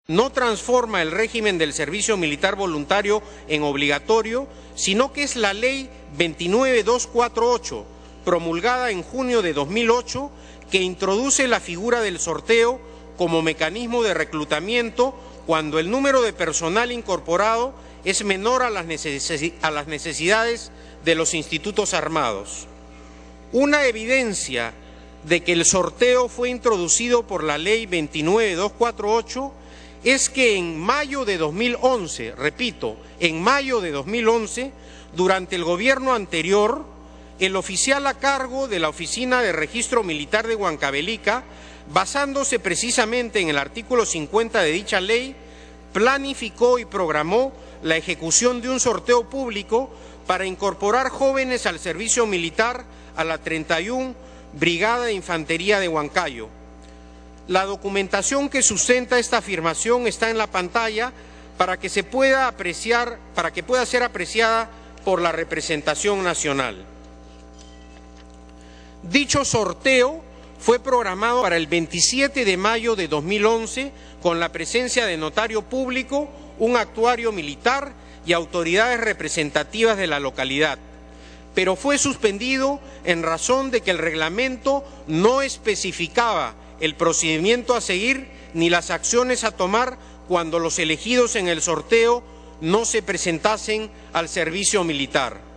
no transforma el régimen del servicio militar voluntario en obligatorio, sino que es la Ley 29248, promulgada en junio de 2008, que introduce la figura del sorteo como mecanismo de reclutamiento cuando el número de personal incorporado es menor a las necesidades de los institutos armados. Una evidencia de que el sorteo fue introducido por la Ley 29248 es que en mayo de 2011, repito, en mayo de 2011, durante el gobierno anterior, el oficial a cargo de la Oficina de Registro Militar de Huancavelica, basándose precisamente en el artículo 50 de dicha ley, planificó y programó la ejecución de un sorteo público para incorporar jóvenes al servicio militar a la 31 Brigada de Infantería de Huancayo. La documentación que sustenta esta afirmación está en la pantalla para que pueda ser apreciada por la representación nacional. Dicho sorteo fue programado para el 27 de mayo de 2011 con la presencia de notario público, un actuario militar y autoridades representativas de la localidad, pero fue suspendido en razón de que el reglamento no especificaba el procedimiento a seguir ni las acciones a tomar cuando los elegidos en el sorteo no se presentasen al servicio militar.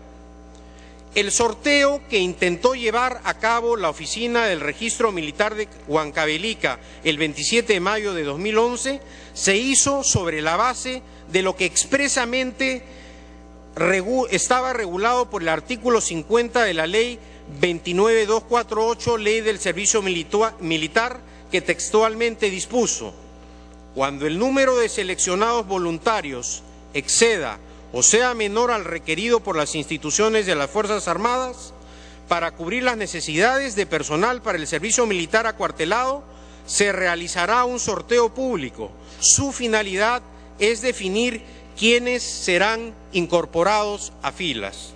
El sorteo que intentó llevar a cabo la Oficina del Registro Militar de Huancavelica el 27 de mayo de 2011 se hizo sobre la base de lo que expresamente estaba regulado por el artículo 50 de la Ley 29248, Ley del Servicio Militar, que textualmente dispuso: cuando el número de seleccionados voluntarios exceda o sea menor al requerido por las instituciones de las Fuerzas Armadas para cubrir las necesidades de personal para el servicio militar acuartelado, se realizará un sorteo público. Su finalidad es definir quiénes serán incorporados a filas.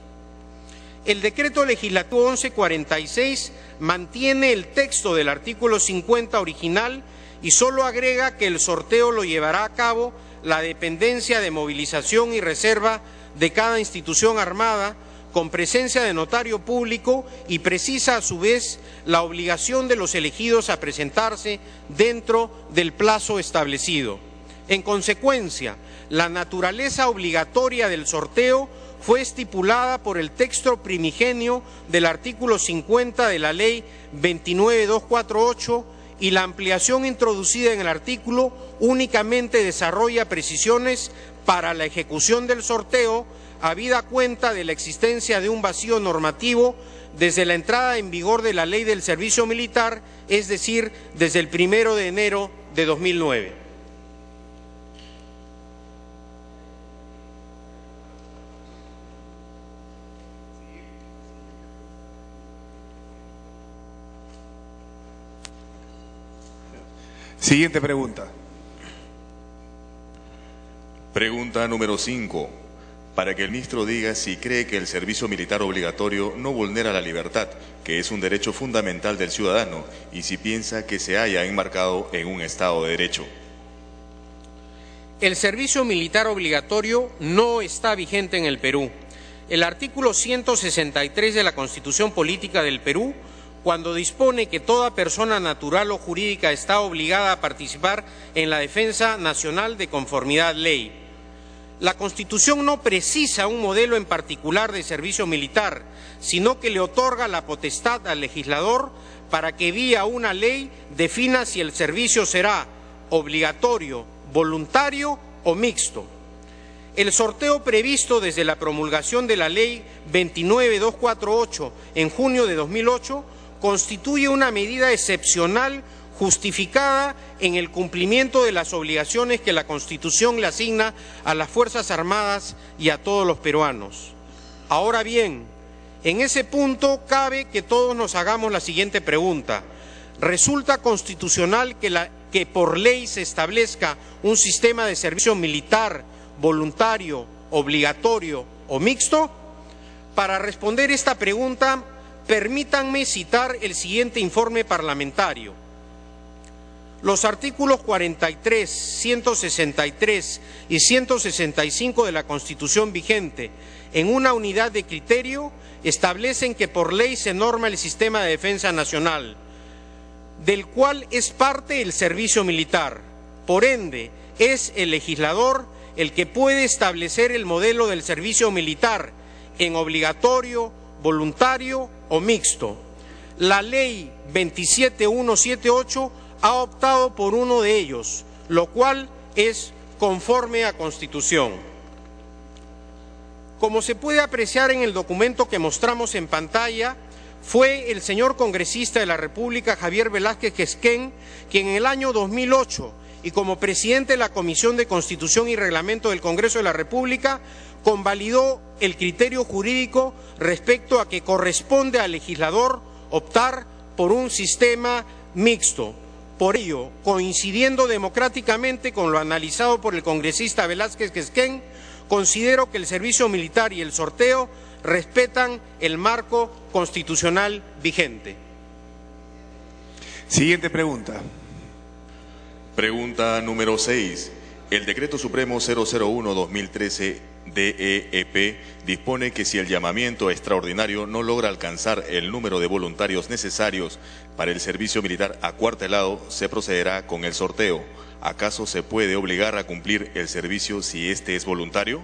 El Decreto Legislativo 1146 mantiene el texto del artículo 50 original y solo agrega que el sorteo lo llevará a cabo la dependencia de movilización y reserva de cada institución armada con presencia de notario público, y precisa a su vez la obligación de los elegidos a presentarse dentro del plazo establecido. En consecuencia, la naturaleza obligatoria del sorteo fue estipulada por el texto primigenio del artículo 50 de la Ley 29248, y la ampliación introducida en el artículo únicamente desarrolla precisiones para la ejecución del sorteo, habida cuenta de la existencia de un vacío normativo desde la entrada en vigor de la Ley del Servicio Militar, es decir, desde el 1 de enero de 2009. Siguiente pregunta. Pregunta número 5. Para que el ministro diga si cree que el servicio militar obligatorio no vulnera la libertad, que es un derecho fundamental del ciudadano, y si piensa que se haya enmarcado en un Estado de Derecho. El servicio militar obligatorio no está vigente en el Perú. El artículo 163 de la Constitución Política del Perú, cuando dispone que toda persona natural o jurídica está obligada a participar en la defensa nacional de conformidad ley. La Constitución no precisa un modelo en particular de servicio militar, sino que le otorga la potestad al legislador para que vía una ley defina si el servicio será obligatorio, voluntario o mixto. El sorteo previsto desde la promulgación de la Ley 29248 en junio de 2008 constituye una medida excepcional justificada en el cumplimiento de las obligaciones que la Constitución le asigna a las Fuerzas Armadas y a todos los peruanos. Ahora bien, en ese punto cabe que todos nos hagamos la siguiente pregunta: ¿resulta constitucional que por ley se establezca un sistema de servicio militar voluntario, obligatorio o mixto? Para responder esta pregunta, permítanme citar el siguiente informe parlamentario. Los artículos 43, 163 y 165 de la Constitución vigente, en una unidad de criterio, establecen que por ley se norma el sistema de defensa nacional, del cual es parte el servicio militar. Por ende, es el legislador el que puede establecer el modelo del servicio militar en obligatorio, voluntario o mixto. La Ley 27178 ha optado por uno de ellos, lo cual es conforme a Constitución. Como se puede apreciar en el documento que mostramos en pantalla, fue el señor congresista de la República, Javier Velázquez Quesquén, quien en el año 2008, y como presidente de la Comisión de Constitución y Reglamento del Congreso de la República, convalidó el criterio jurídico respecto a que corresponde al legislador optar por un sistema mixto. Por ello, coincidiendo democráticamente con lo analizado por el congresista Velázquez Quesquén, considero que el servicio militar y el sorteo respetan el marco constitucional vigente. Siguiente pregunta. Pregunta número 6. El Decreto Supremo 001-2013 DEP dispone que si el llamamiento extraordinario no logra alcanzar el número de voluntarios necesarios para el servicio militar acuartelado, se procederá con el sorteo. ¿Acaso se puede obligar a cumplir el servicio si éste es voluntario?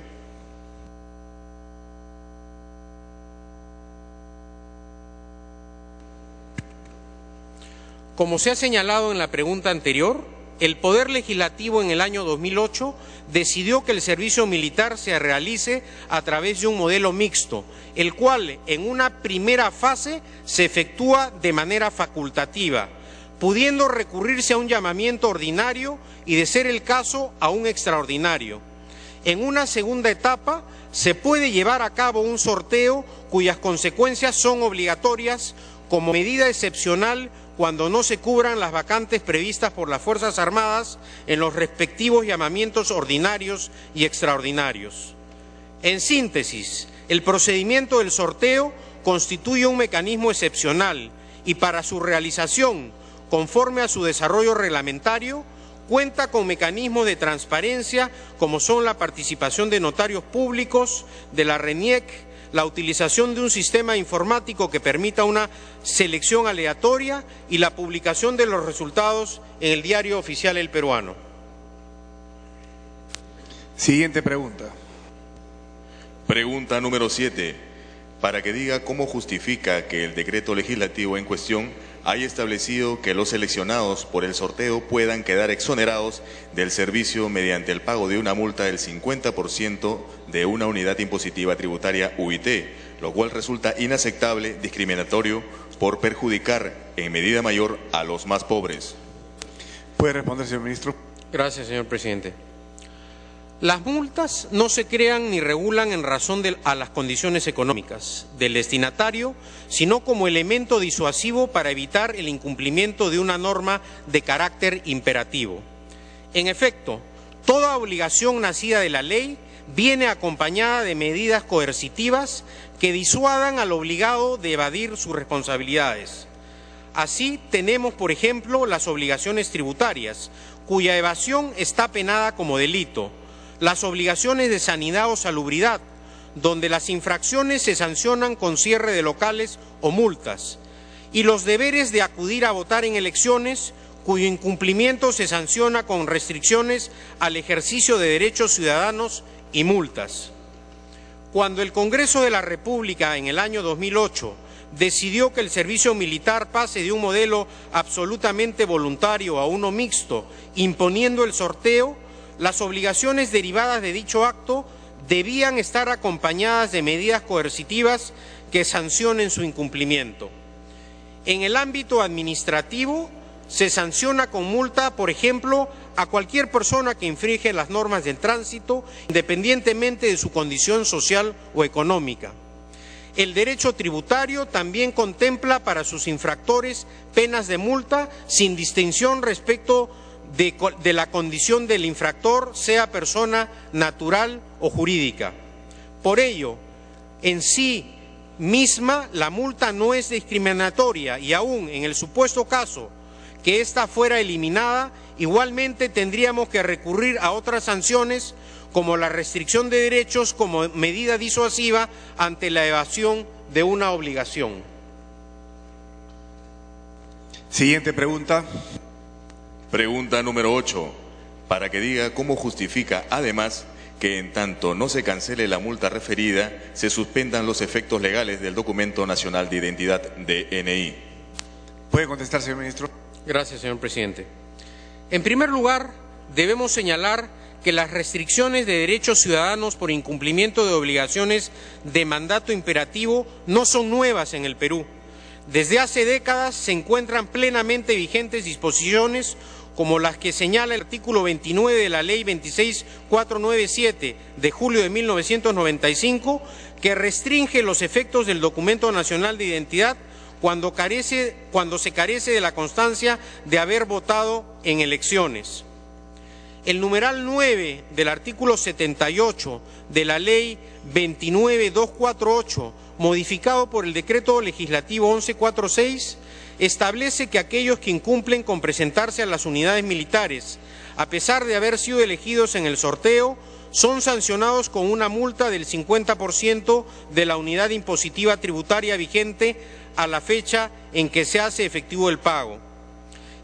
Como se ha señalado en la pregunta anterior, el Poder Legislativo en el año 2008 decidió que el servicio militar se realice a través de un modelo mixto, el cual en una primera fase se efectúa de manera facultativa, pudiendo recurrirse a un llamamiento ordinario y, de ser el caso, a un extraordinario. En una segunda etapa se puede llevar a cabo un sorteo cuyas consecuencias son obligatorias como medida excepcional cuando no se cubran las vacantes previstas por las Fuerzas Armadas en los respectivos llamamientos ordinarios y extraordinarios. En síntesis, el procedimiento del sorteo constituye un mecanismo excepcional y para su realización, conforme a su desarrollo reglamentario, cuenta con mecanismos de transparencia como son la participación de notarios públicos, de la RENIEC, la utilización de un sistema informático que permita una selección aleatoria y la publicación de los resultados en el Diario Oficial El Peruano. Siguiente pregunta. Pregunta número 7. Para que diga cómo justifica que el decreto legislativo en cuestión haya establecido que los seleccionados por el sorteo puedan quedar exonerados del servicio mediante el pago de una multa del 50% de una unidad impositiva tributaria UIT, lo cual resulta inaceptable, discriminatorio, por perjudicar en medida mayor a los más pobres. ¿Puede responder, señor ministro? Gracias, señor presidente. Las multas no se crean ni regulan en razón a las condiciones económicas del destinatario, sino como elemento disuasivo para evitar el incumplimiento de una norma de carácter imperativo. En efecto, toda obligación nacida de la ley viene acompañada de medidas coercitivas que disuadan al obligado de evadir sus responsabilidades. Así tenemos, por ejemplo, las obligaciones tributarias, cuya evasión está penada como delito, las obligaciones de sanidad o salubridad, donde las infracciones se sancionan con cierre de locales o multas, y los deberes de acudir a votar en elecciones, cuyo incumplimiento se sanciona con restricciones al ejercicio de derechos ciudadanos y multas. Cuando el Congreso de la República en el año 2008 decidió que el servicio militar pase de un modelo absolutamente voluntario a uno mixto, imponiendo el sorteo, las obligaciones derivadas de dicho acto debían estar acompañadas de medidas coercitivas que sancionen su incumplimiento. En el ámbito administrativo, se sanciona con multa, por ejemplo, a cualquier persona que infringe las normas del tránsito, independientemente de su condición social o económica. El derecho tributario también contempla para sus infractores penas de multa sin distinción respecto de la condición del infractor, sea persona natural o jurídica. Por ello, en sí misma, la multa no es discriminatoria y aún en el supuesto caso que ésta fuera eliminada, igualmente tendríamos que recurrir a otras sanciones como la restricción de derechos como medida disuasiva ante la evasión de una obligación. Siguiente pregunta. Pregunta número 8, para que diga cómo justifica, además, que en tanto no se cancele la multa referida, se suspendan los efectos legales del Documento Nacional de Identidad DNI. ¿Puede contestar, señor ministro? Gracias, señor presidente. En primer lugar, debemos señalar que las restricciones de derechos ciudadanos por incumplimiento de obligaciones de mandato imperativo no son nuevas en el Perú. Desde hace décadas se encuentran plenamente vigentes disposiciones como las que señala el artículo 29 de la Ley 26497 de julio de 1995, que restringe los efectos del Documento Nacional de Identidad cuando se carece de la constancia de haber votado en elecciones. El numeral 9 del artículo 78 de la Ley 29248, modificado por el Decreto Legislativo 1146, establece que aquellos que incumplen con presentarse a las unidades militares, a pesar de haber sido elegidos en el sorteo, son sancionados con una multa del 50% de la unidad impositiva tributaria vigente a la fecha en que se hace efectivo el pago.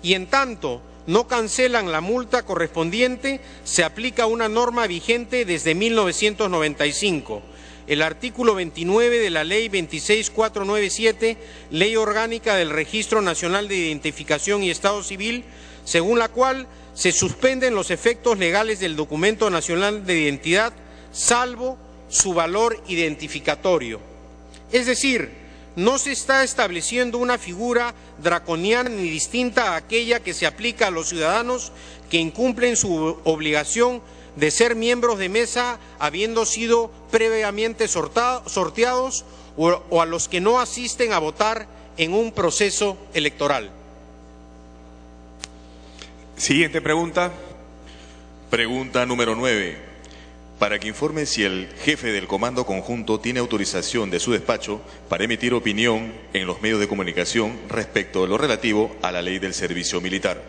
Y en tanto no cancelan la multa correspondiente, se aplica una norma vigente desde 1995, el artículo 29 de la Ley 26497, Ley Orgánica del Registro Nacional de Identificación y Estado Civil, según la cual se suspenden los efectos legales del Documento Nacional de Identidad, salvo su valor identificatorio. Es decir, no se está estableciendo una figura draconiana ni distinta a aquella que se aplica a los ciudadanos que incumplen su obligación de ser miembros de mesa habiendo sido previamente sorteados o a los que no asisten a votar en un proceso electoral. Siguiente pregunta. Pregunta número 9. Para que informe si el jefe del Comando Conjunto tiene autorización de su despacho para emitir opinión en los medios de comunicación respecto de lo relativo a la ley del servicio militar.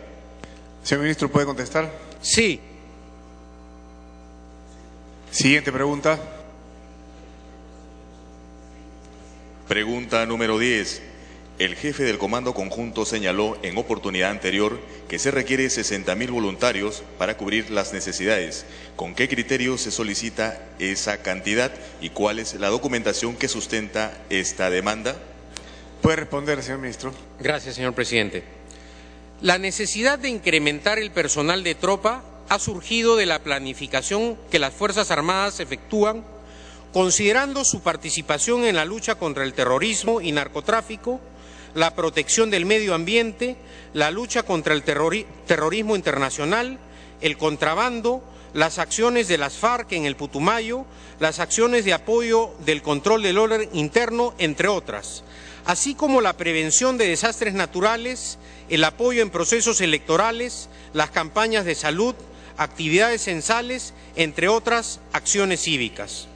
Señor ministro, ¿puede contestar? Sí. Siguiente pregunta. Pregunta número 10. El jefe del Comando Conjunto señaló en oportunidad anterior que se requiere 60.000 voluntarios para cubrir las necesidades. ¿Con qué criterio se solicita esa cantidad y cuál es la documentación que sustenta esta demanda? ¿Puede responder, señor ministro? Gracias, señor presidente. La necesidad de incrementar el personal de tropa ha surgido de la planificación que las Fuerzas Armadas efectúan, considerando su participación en la lucha contra el terrorismo y narcotráfico, la protección del medio ambiente, la lucha contra el terrorismo internacional, el contrabando, las acciones de las FARC en el Putumayo, las acciones de apoyo del control del orden interno, entre otras, así como la prevención de desastres naturales, el apoyo en procesos electorales, las campañas de salud, actividades censales, entre otras acciones cívicas.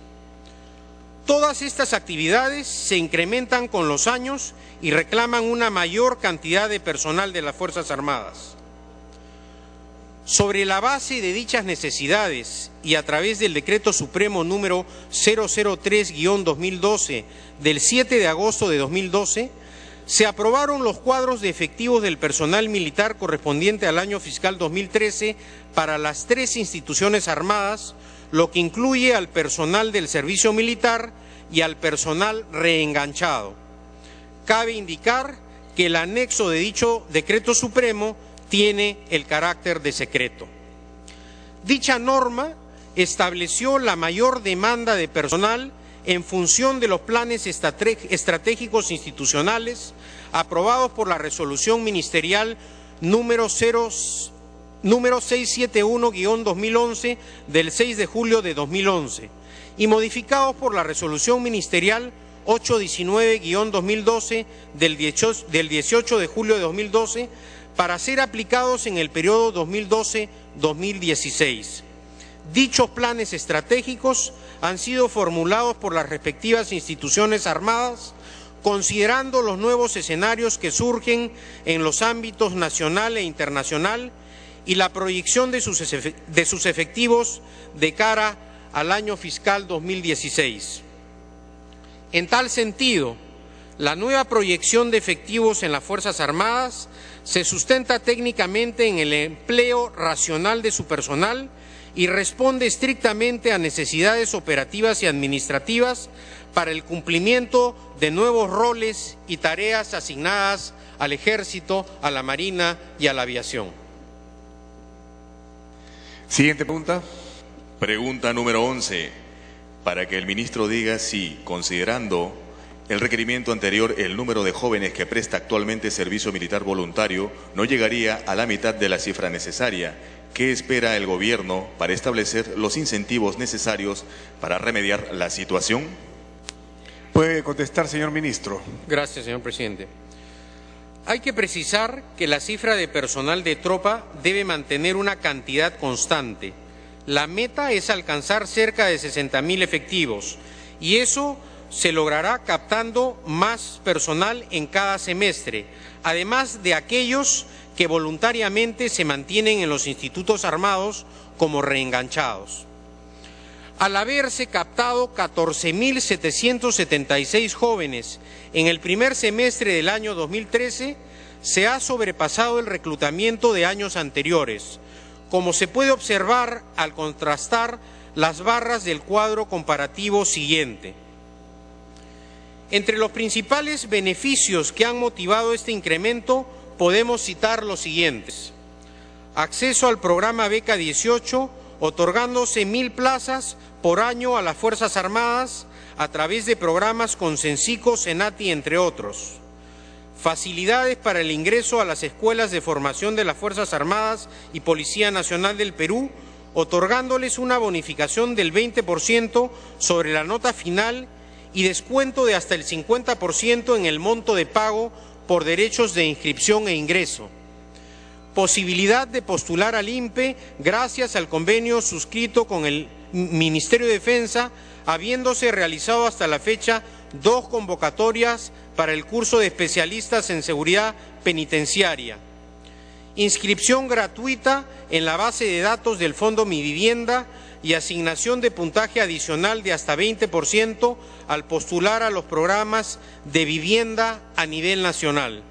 Todas estas actividades se incrementan con los años y reclaman una mayor cantidad de personal de las Fuerzas Armadas. Sobre la base de dichas necesidades y a través del Decreto Supremo número 003-2012 del 7 de agosto de 2012, se aprobaron los cuadros de efectivos del personal militar correspondiente al año fiscal 2013 para las 3 instituciones armadas, lo que incluye al personal del servicio militar y al personal reenganchado. Cabe indicar que el anexo de dicho decreto supremo tiene el carácter de secreto. Dicha norma estableció la mayor demanda de personal en función de los planes estratégicos institucionales aprobados por la resolución ministerial número 671-2011 del 6 de julio de 2011 y modificados por la resolución ministerial 819-2012 del 18 de julio de 2012 para ser aplicados en el periodo 2012-2016. Dichos planes estratégicos han sido formulados por las respectivas instituciones armadas considerando los nuevos escenarios que surgen en los ámbitos nacional e internacional y la proyección de sus efectivos de cara al año fiscal 2016. En tal sentido, la nueva proyección de efectivos en las Fuerzas Armadas se sustenta técnicamente en el empleo racional de su personal y responde estrictamente a necesidades operativas y administrativas para el cumplimiento de nuevos roles y tareas asignadas al Ejército, a la Marina y a la aviación. Siguiente pregunta. Pregunta número 11. Para que el ministro diga si, considerando el requerimiento anterior, el número de jóvenes que presta actualmente servicio militar voluntario no llegaría a la mitad de la cifra necesaria. ¿Qué espera el gobierno para establecer los incentivos necesarios para remediar la situación? Puede contestar, señor ministro. Gracias, señor presidente. Hay que precisar que la cifra de personal de tropa debe mantener una cantidad constante. La meta es alcanzar cerca de 60.000 efectivos y eso se logrará captando más personal en cada semestre, además de aquellos que voluntariamente se mantienen en los institutos armados como reenganchados. Al haberse captado 14.776 jóvenes en el primer semestre del año 2013, se ha sobrepasado el reclutamiento de años anteriores, como se puede observar al contrastar las barras del cuadro comparativo siguiente. Entre los principales beneficios que han motivado este incremento podemos citar los siguientes: acceso al programa Beca 18, otorgándose 1.000 plazas por año a las Fuerzas Armadas a través de programas con Censico, Senati, entre otros. Facilidades para el ingreso a las escuelas de formación de las Fuerzas Armadas y Policía Nacional del Perú, otorgándoles una bonificación del 20% sobre la nota final y descuento de hasta el 50% en el monto de pago por derechos de inscripción e ingreso. Posibilidad de postular al INPE gracias al convenio suscrito con el Ministerio de Defensa, habiéndose realizado hasta la fecha 2 convocatorias para el curso de especialistas en seguridad penitenciaria. Inscripción gratuita en la base de datos del Fondo Mi Vivienda y asignación de puntaje adicional de hasta 20% al postular a los programas de vivienda a nivel nacional.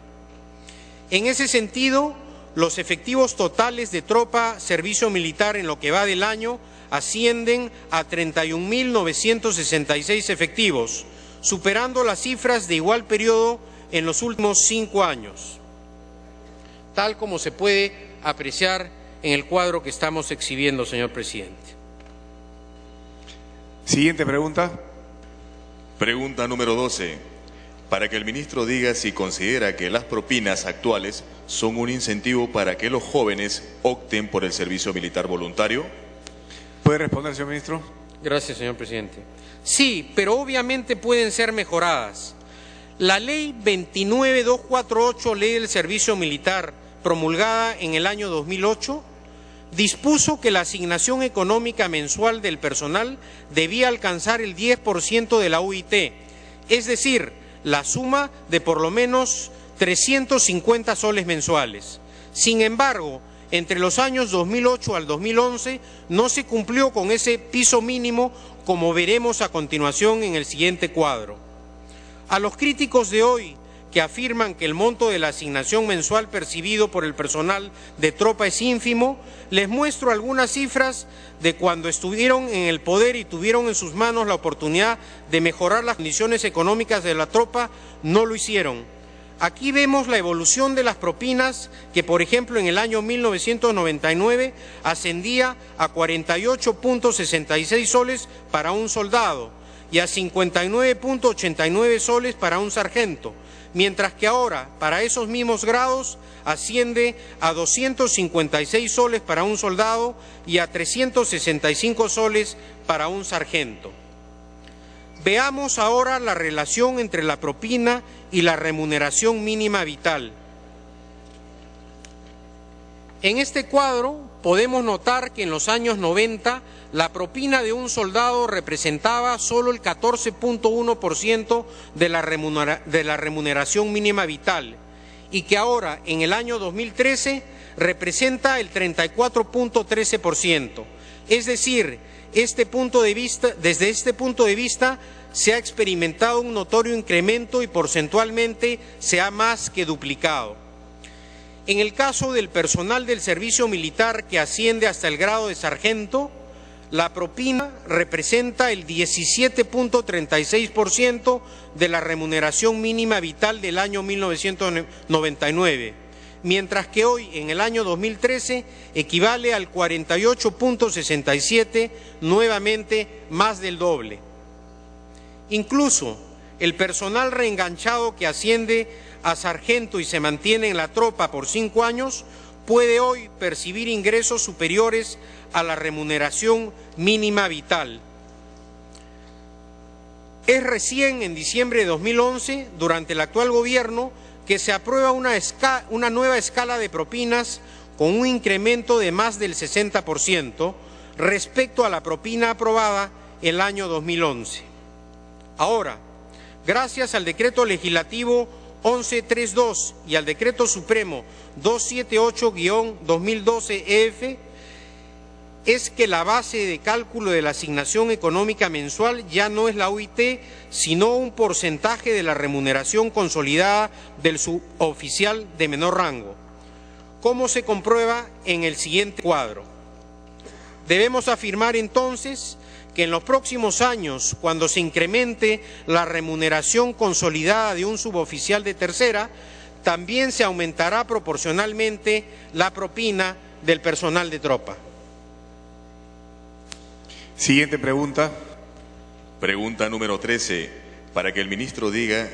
En ese sentido, los efectivos totales de tropa servicio militar en lo que va del año ascienden a 31.966 efectivos, superando las cifras de igual periodo en los últimos 5 años, tal como se puede apreciar en el cuadro que estamos exhibiendo, señor presidente. Siguiente pregunta. Pregunta número 12. Para que el ministro diga si considera que las propinas actuales son un incentivo para que los jóvenes opten por el servicio militar voluntario. ¿Puede responder, señor ministro? Gracias, señor presidente. Sí, pero obviamente pueden ser mejoradas. La ley 29248, ley del servicio militar, promulgada en el año 2008, dispuso que la asignación económica mensual del personal debía alcanzar el 10% de la UIT, es decir, la suma de por lo menos 350 soles mensuales. Sin embargo, entre los años 2008 al 2011 no se cumplió con ese piso mínimo, como veremos a continuación en el siguiente cuadro. A los críticos de hoy que afirman que el monto de la asignación mensual percibido por el personal de tropa es ínfimo, les muestro algunas cifras de cuando estuvieron en el poder y tuvieron en sus manos la oportunidad de mejorar las condiciones económicas de la tropa, no lo hicieron. Aquí vemos la evolución de las propinas que, por ejemplo, en el año 1999 ascendía a 48.66 soles para un soldado y a 59.89 soles para un sargento, mientras que ahora, para esos mismos grados, asciende a 256 soles para un soldado y a 365 soles para un sargento. Veamos ahora la relación entre la propina y la remuneración mínima vital. En este cuadro podemos notar que en los años 90 la propina de un soldado representaba solo el 14.1% de la remuneración mínima vital y que ahora, en el año 2013, representa el 34.13%. Es decir, desde este punto de vista se ha experimentado un notorio incremento y porcentualmente se ha más que duplicado. En el caso del personal del servicio militar que asciende hasta el grado de sargento, la propina representa el 17.36% de la remuneración mínima vital del año 1999, mientras que hoy, en el año 2013, equivale al 48.67%, nuevamente más del doble. Incluso el personal reenganchado que asciende a sargento y se mantiene en la tropa por 5 años puede hoy percibir ingresos superiores a la remuneración mínima vital. Es recién en diciembre de 2011, durante el actual gobierno, que se aprueba una nueva escala de propinas con un incremento de más del 60% respecto a la propina aprobada el año 2011. Ahora, gracias al Decreto Legislativo 1132 y al Decreto Supremo 278-2012-EF, es que la base de cálculo de la asignación económica mensual ya no es la UIT, sino un porcentaje de la remuneración consolidada del suboficial de menor rango, como se comprueba en el siguiente cuadro. Debemos afirmar entonces que en los próximos años, cuando se incremente la remuneración consolidada de un suboficial de tercera, también se aumentará proporcionalmente la propina del personal de tropa. Siguiente pregunta. Pregunta número 13, para que el ministro diga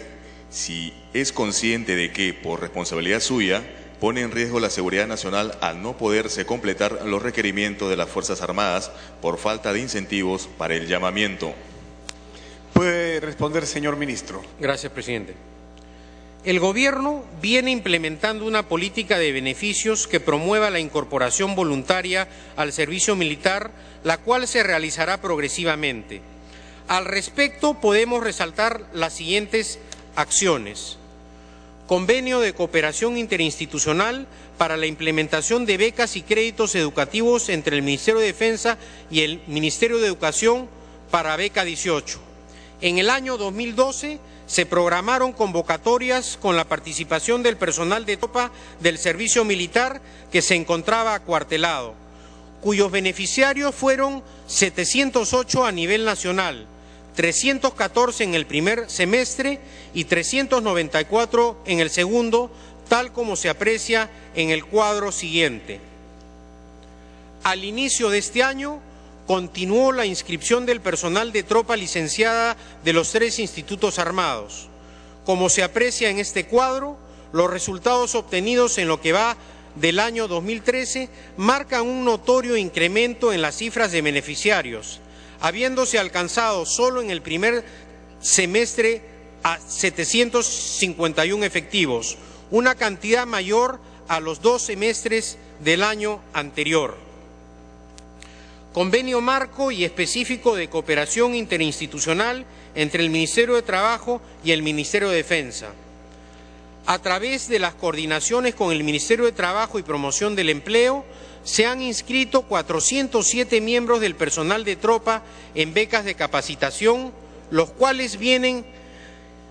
si es consciente de que, por responsabilidad suya, pone en riesgo la seguridad nacional al no poderse completar los requerimientos de las Fuerzas Armadas por falta de incentivos para el llamamiento. Puede responder, señor ministro. Gracias, presidente. El Gobierno viene implementando una política de beneficios que promueva la incorporación voluntaria al servicio militar, la cual se realizará progresivamente. Al respecto, podemos resaltar las siguientes acciones. Convenio de cooperación interinstitucional para la implementación de becas y créditos educativos entre el Ministerio de Defensa y el Ministerio de Educación para Beca 18. En el año 2012 se programaron convocatorias con la participación del personal de tropa del servicio militar que se encontraba acuartelado, cuyos beneficiarios fueron 708 a nivel nacional, 314 en el primer semestre y 394 en el segundo, tal como se aprecia en el cuadro siguiente. Al inicio de este año, continuó la inscripción del personal de tropa licenciada de los 3 institutos armados. Como se aprecia en este cuadro, los resultados obtenidos en lo que va del año 2013 marcan un notorio incremento en las cifras de beneficiarios, habiéndose alcanzado solo en el primer semestre a 751 efectivos, una cantidad mayor a los 2 semestres del año anterior. Convenio marco y específico de cooperación interinstitucional entre el Ministerio de Trabajo y el Ministerio de Defensa. A través de las coordinaciones con el Ministerio de Trabajo y Promoción del Empleo, se han inscrito 407 miembros del personal de tropa en becas de capacitación, los cuales vienen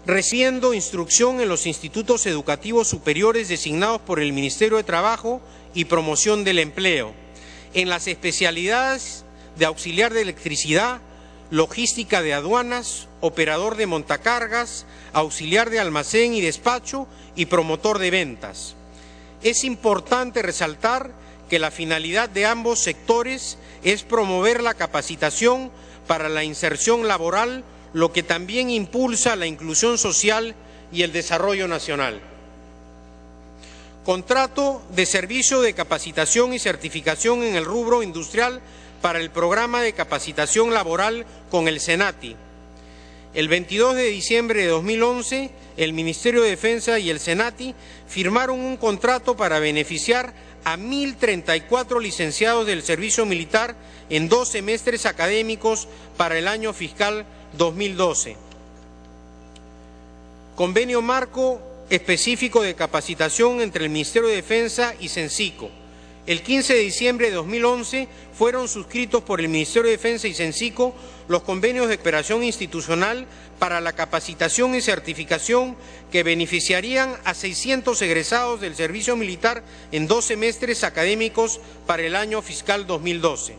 recibiendo instrucción en los institutos educativos superiores designados por el Ministerio de Trabajo y Promoción del Empleo, en las especialidades de auxiliar de electricidad, logística de aduanas, operador de montacargas, auxiliar de almacén y despacho y promotor de ventas. Es importante resaltar que la finalidad de ambos sectores es promover la capacitación para la inserción laboral, lo que también impulsa la inclusión social y el desarrollo nacional. Contrato de servicio de capacitación y certificación en el rubro industrial para el programa de capacitación laboral con el SENATI. El 22 de diciembre de 2011, el Ministerio de Defensa y el SENATI firmaron un contrato para beneficiar a 1.034 licenciados del servicio militar en 2 semestres académicos para el año fiscal 2012. Convenio marco específico de capacitación entre el Ministerio de Defensa y Censico. El 15 de diciembre de 2011 fueron suscritos por el Ministerio de Defensa y Censico los convenios de cooperación institucional para la capacitación y certificación que beneficiarían a 600 egresados del servicio militar en 2 semestres académicos para el año fiscal 2012.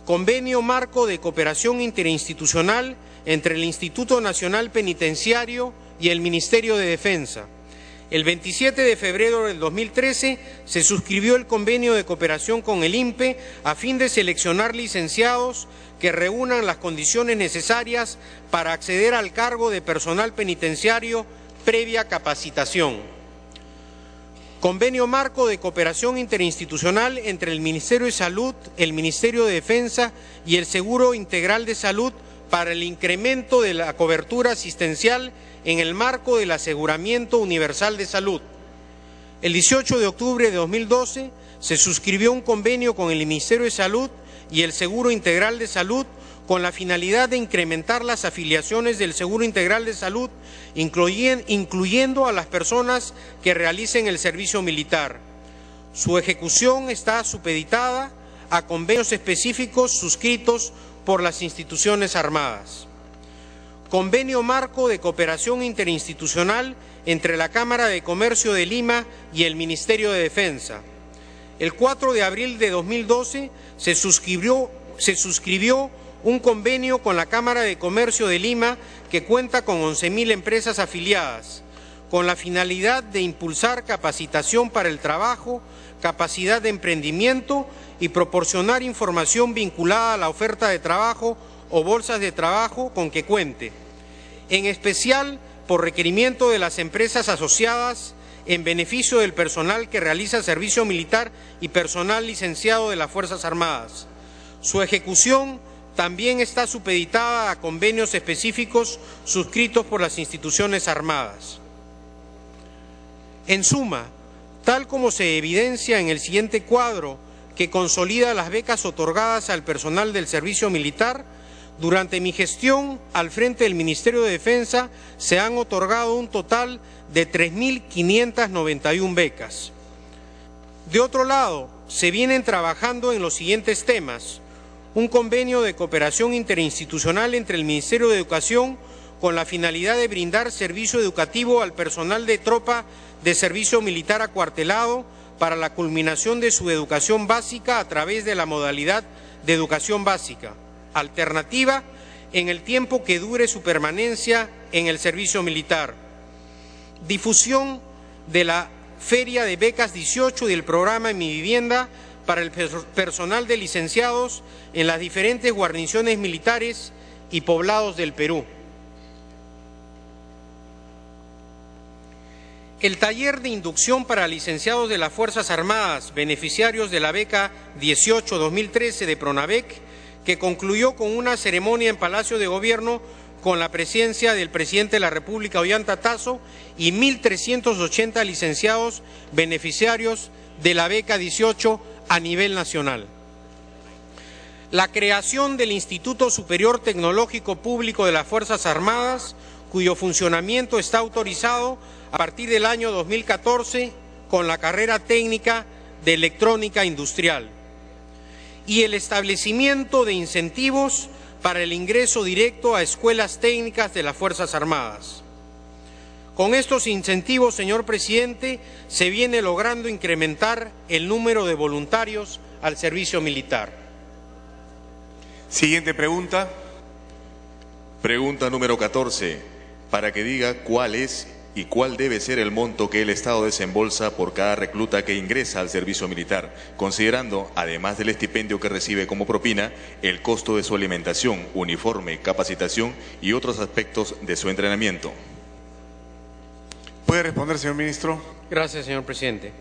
Convenio marco de cooperación interinstitucional entre el Instituto Nacional Penitenciario y el Ministerio de Defensa. El 27 de febrero del 2013 se suscribió el convenio de cooperación con el INPE a fin de seleccionar licenciados que reúnan las condiciones necesarias para acceder al cargo de personal penitenciario previa capacitación. Convenio marco de cooperación interinstitucional entre el Ministerio de Salud, el Ministerio de Defensa y el Seguro Integral de Salud para el incremento de la cobertura asistencial en el marco del Aseguramiento Universal de Salud. El 18 de octubre de 2012 se suscribió un convenio con el Ministerio de Salud y el Seguro Integral de Salud con la finalidad de incrementar las afiliaciones del Seguro Integral de Salud, incluyendo a las personas que realicen el servicio militar. Su ejecución está supeditada a convenios específicos suscritos por las instituciones armadas. Convenio marco de cooperación interinstitucional entre la Cámara de Comercio de Lima y el Ministerio de Defensa. El 4 de abril de 2012 se suscribió un convenio con la Cámara de Comercio de Lima que cuenta con 11.000 empresas afiliadas, con la finalidad de impulsar capacitación para el trabajo, capacidad de emprendimiento y proporcionar información vinculada a la oferta de trabajo o bolsas de trabajo con que cuente, en especial por requerimiento de las empresas asociadas en beneficio del personal que realiza servicio militar y personal licenciado de las Fuerzas Armadas. Su ejecución también está supeditada a convenios específicos suscritos por las instituciones armadas. En suma, tal como se evidencia en el siguiente cuadro, que consolida las becas otorgadas al personal del servicio militar, durante mi gestión al frente del Ministerio de Defensa se han otorgado un total de 3.591 becas. De otro lado, se vienen trabajando en los siguientes temas: un convenio de cooperación interinstitucional entre el Ministerio de Educación con la finalidad de brindar servicio educativo al personal de tropa de servicio militar acuartelado para la culminación de su educación básica a través de la modalidad de educación básica, alternativa en el tiempo que dure su permanencia en el servicio militar. Difusión de la Feria de Becas 18 y del programa Mi Vivienda para el personal de licenciados en las diferentes guarniciones militares y poblados del Perú. El taller de inducción para licenciados de las Fuerzas Armadas, beneficiarios de la beca 18-2013 de Pronavec, que concluyó con una ceremonia en Palacio de Gobierno con la presencia del presidente de la República, Ollanta Tazo, y 1.380 licenciados beneficiarios de la beca 18 a nivel nacional. La creación del Instituto Superior Tecnológico Público de las Fuerzas Armadas, cuyo funcionamiento está autorizado a partir del año 2014 con la carrera técnica de electrónica industrial, y el establecimiento de incentivos para el ingreso directo a escuelas técnicas de las Fuerzas Armadas. Con estos incentivos, señor presidente, se viene logrando incrementar el número de voluntarios al servicio militar. Siguiente pregunta. Pregunta número 14, para que diga cuál es y cuál debe ser el monto que el Estado desembolsa por cada recluta que ingresa al servicio militar, considerando, además del estipendio que recibe como propina, el costo de su alimentación, uniforme, capacitación y otros aspectos de su entrenamiento. ¿Puede responder, señor ministro? Gracias, señor presidente.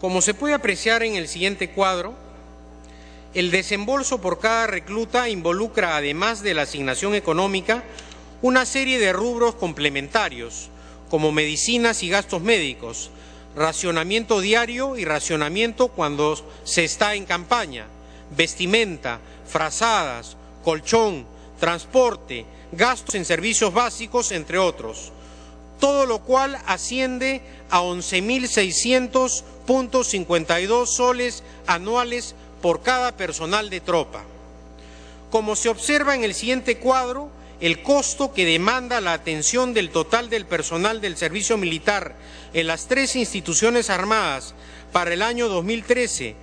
Como se puede apreciar en el siguiente cuadro, el desembolso por cada recluta involucra, además de la asignación económica, una serie de rubros complementarios, como medicinas y gastos médicos, racionamiento diario y racionamiento cuando se está en campaña, vestimenta, frazadas, colchón, transporte, gastos en servicios básicos, entre otros, todo lo cual asciende a 11.600.52 soles anuales por cada personal de tropa. Como se observa en el siguiente cuadro, el costo que demanda la atención del total del personal del servicio militar en las tres instituciones armadas para el año 2013,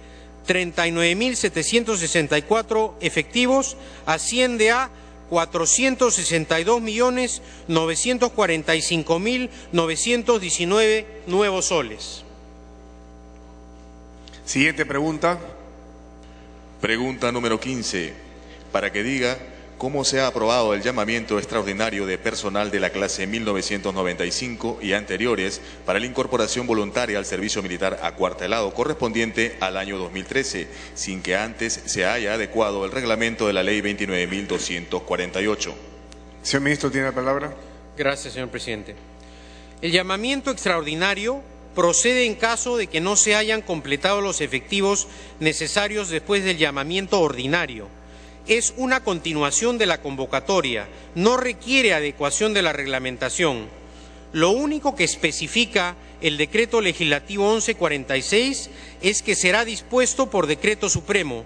39.764 efectivos, asciende a 462.945.919 nuevos soles. Siguiente pregunta. Pregunta número 15, para que diga cómo se ha aprobado el llamamiento extraordinario de personal de la clase 1995 y anteriores para la incorporación voluntaria al servicio militar acuartelado correspondiente al año 2013, sin que antes se haya adecuado el reglamento de la Ley 29.248. Señor Ministro, tiene la palabra. Gracias, señor presidente. El llamamiento extraordinario procede en caso de que no se hayan completado los efectivos necesarios después del llamamiento ordinario. Es una continuación de la convocatoria, no requiere adecuación de la reglamentación. Lo único que especifica el Decreto Legislativo 1146 es que será dispuesto por Decreto Supremo,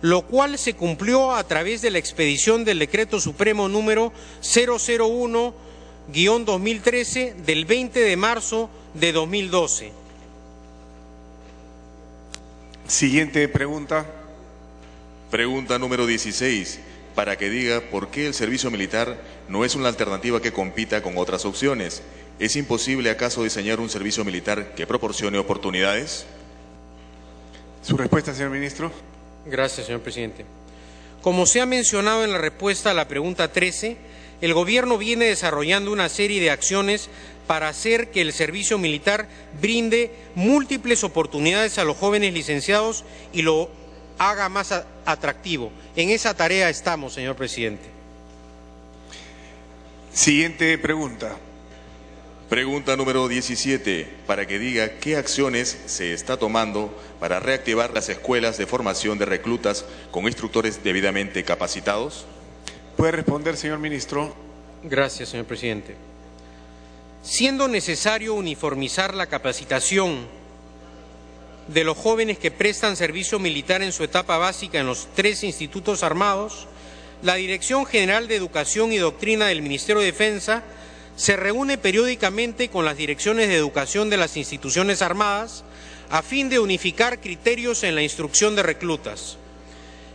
lo cual se cumplió a través de la expedición del Decreto Supremo número 001-2013 del 20 de marzo de 2012. Siguiente pregunta. Pregunta número 16, para que diga por qué el servicio militar no es una alternativa que compita con otras opciones. ¿Es imposible acaso diseñar un servicio militar que proporcione oportunidades? Su respuesta, señor Ministro. Gracias, señor presidente. Como se ha mencionado en la respuesta a la pregunta 13, el Gobierno viene desarrollando una serie de acciones para hacer que el servicio militar brinde múltiples oportunidades a los jóvenes licenciados y lo haga más atractivo. En esa tarea estamos, señor presidente. Siguiente pregunta. Pregunta número 17, para que diga qué acciones se está tomando para reactivar las escuelas de formación de reclutas con instructores debidamente capacitados. Puede responder, señor Ministro. Gracias, señor presidente. Siendo necesario uniformizar la capacitación de los jóvenes que prestan servicio militar en su etapa básica en los tres institutos armados, la Dirección General de Educación y Doctrina del Ministerio de Defensa se reúne periódicamente con las direcciones de educación de las instituciones armadas a fin de unificar criterios en la instrucción de reclutas.